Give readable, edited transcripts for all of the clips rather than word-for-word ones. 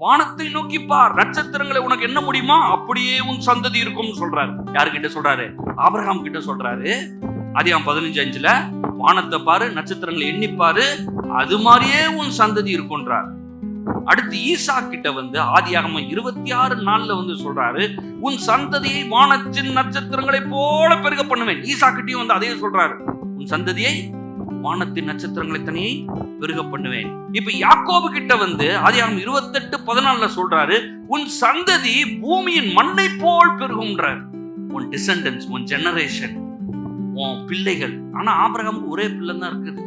வானத்தை நோக்கி பார், நட்சத்திரங்களை உனக்கு என்ன முடியுமா அப்படியே உன் சந்ததி இருக்கும் சொல்றாரு. யாருக்கிட்ட சொல்றாரு? ஆபிரகாம் கிட்ட சொல்றாரு. ஆதியாகமம் 15:5 வானத்தை பாரு, நட்சத்திரங்களை எண்ணிப்பாரு, அது மாதிரியே உன் சந்ததி இருக்கும்ன்றார். அடுத்து ஈசா கிட்ட வந்து ஆதியாகமம் 26:4 சொல்றாரு, உன் சந்ததியை வானத்தின் நட்சத்திரங்களை போல பெருக பண்ணுவேன். ஈசா கிட்டையும் வந்து அதே சொல்றாரு, உன் சந்ததியை வானத்தின் நட்சத்திரங்களை தனியை பெருக பண்ணுவேன். இப்ப யாக்கோபு கிட்ட வந்து ஆதியாகமம் 28:14 சொல்றாரு, உன் சந்ததி பூமியின் மண்ணை போல் பெருகும்ன்றார். உன் டிசெண்டன்ஸ், உன் ஜெனரேஷன், உன் பிள்ளைகள். ஆனா ஆபிரகாமுக்கு ஒரே பிள்ளை தான் இருக்குது.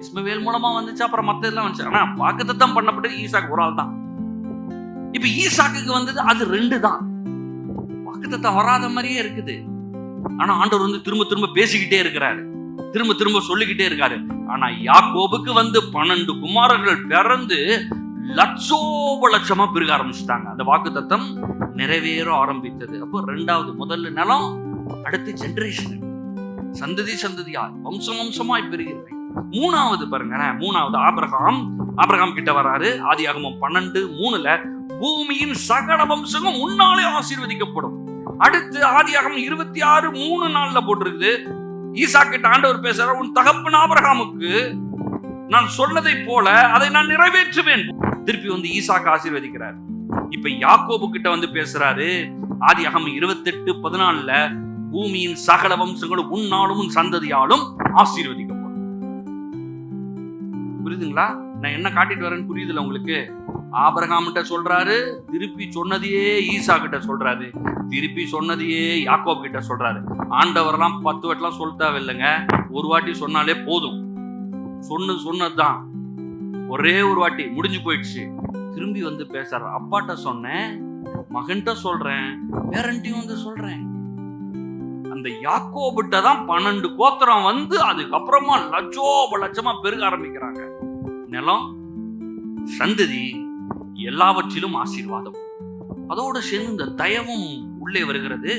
இஸ்மவேல் மூலமா வந்துச்சு, அப்புறம் மத்த எல்லாம் வந்துச்சு. ஆனா வாக்குத்தத்தம் பண்ணப்பட்டது ஈசாக்கு ஒரு ஆள் தான். இப்ப ஈசாக்கு வந்தது அது 2 தான். வாக்குத்தத்தம் வராத மாதிரியே இருக்குது. ஆனா ஆண்டவர் வந்து திரும்ப திரும்ப பேசிக்கிட்டே இருக்கிறாரு, திரும்ப திரும்ப சொல்லிக்கிட்டே இருக்காரு. ஆனா யாக்கோபுக்கு வந்து 12 குமாரர்கள் பிறந்து லட்சோப லட்சமா பெருக ஆரம்பிச்சுட்டாங்க. அந்த வாக்குத்தத்தம் நிறைவேற ஆரம்பித்தது. அப்போ 2வது, முதல்ல நிலம், அடுத்து ஜெனரேஷன், சந்ததி சந்ததியா வம்சம் வம்சமாய் பெறுகிறது. 3வது பாருங்க, 3வது ஆபிரகாம் கிட்ட வராரு. ஆதியாகமம் 12:3 பூமியின் சகல வம்சமும் முன்னாலே ஆசீர்வதிக்கப்படும். அடுத்து ஆதியாகமம் 26:3 போட்டிருக்குது, ஈசா கிட்ட ஆண்டவர் பேசுறார், உன் தகப்பன் ஆபிரகாமுக்கு நான் சொன்னதை போல அதை நான் நிறைவேற்றுவேன். திருப்பி வந்து ஈசாக்கு ஆசீர்வதிக்கிறார். இப்ப யாக்கோபு கிட்ட வந்து பேசுறாரு. ஆதியாகமம் 28:14 பூமியின் சகல வம்சங்களும் உன்னாலும் உன் சந்ததியாலும் ஆசீர்வதிக்கப்படும். புரியுதுங்களா? நான் என்ன காட்டிட்டு வரேன்னு புரியுதுல உங்களுக்கு? ஆபிரகாம் கிட்ட சொல்றாரு, திருப்பி சொன்னதையே ஈசா கிட்ட சொல்றாரு, திருப்பி சொன்னதையே யாக்கோபு கிட்ட சொல்றாரு. ஆண்டவரெல்லாம் 10 வாட்டிலாம் சொல்ல தேவையில்லைங்க, ஒரு வாட்டி சொன்னாலே போதும். சொன்னதுதான், ஒரே ஒரு வாட்டி முடிஞ்சு போயிடுச்சு. திரும்பி வந்து பேசுற, அப்பாட்ட சொன்னேன், மகன்கிட்ட சொல்றேன், பேரண்டையும் வந்து சொல்றேன். அந்த யாக்கோபிட்ட தான் 12 கோத்திரம் வந்து அதுக்கப்புறமா லட்சோப லட்சமா பெருக ஆரம்பிக்கிறாங்க. நிலம், சந்ததி, எல்லாவற்றிலும் ஆசீர்வாதம், அதோடு சேர்ந்து இந்த தயவும் உள்ளே வருகிறது.